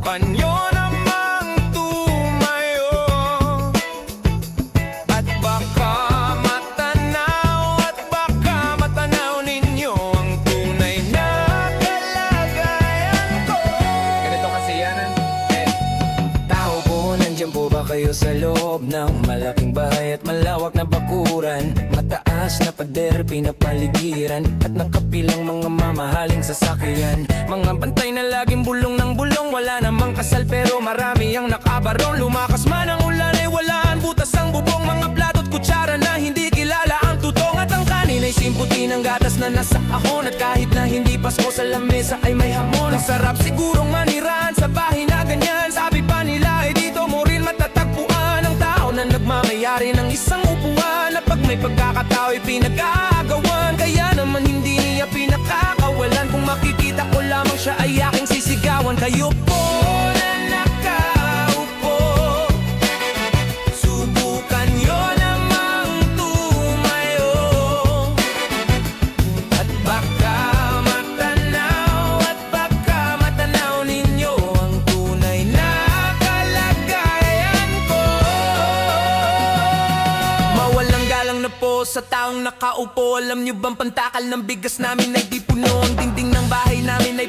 subukan nyo namang tumayo. At baka matanaw ninyo ang tunay na kalagayan ko. Ganito kasi yan, tao po, nandyan po ba kayo sa loob ng malaking bahay at malawak na bakuran? Mataas na pader, pinapaligiran at nakapilang mga mamahaling sasakyan. Mga bantay na laging bulong ng bulong, wala namang kasal pero marami ang nakabarong. Lumakas man ang ulan ay walaan butas ang bubong, mga plato at kutsara na hindi kilala ang tutong. At ang kanin ay simputi ng gatas na nasa ahon, at kahit na hindi pasko sa lamesa ay may hamon. Ang sarap sigurong manirahan sa bahay na ganyan. Sabi pa nila ay dito mo rin matatagpuan ang tao na nagmamayari ng isang upuan, na pag may pagkakatao ay pinag-aagawan. Kaya naman hindi niya pinakakawalan, kung makikita ko lamang siya ay aking sisigawan. Kayo po na nakaupo, subukan nyo namang tumayo. At baka matanaw ninyo ang tunay na kalagayan ko. Mawalang galang na po sa taong nakaupo. Alam nyo bang pantakal ng bigas namin ay di puno? Ang dingding ng bahay namin ay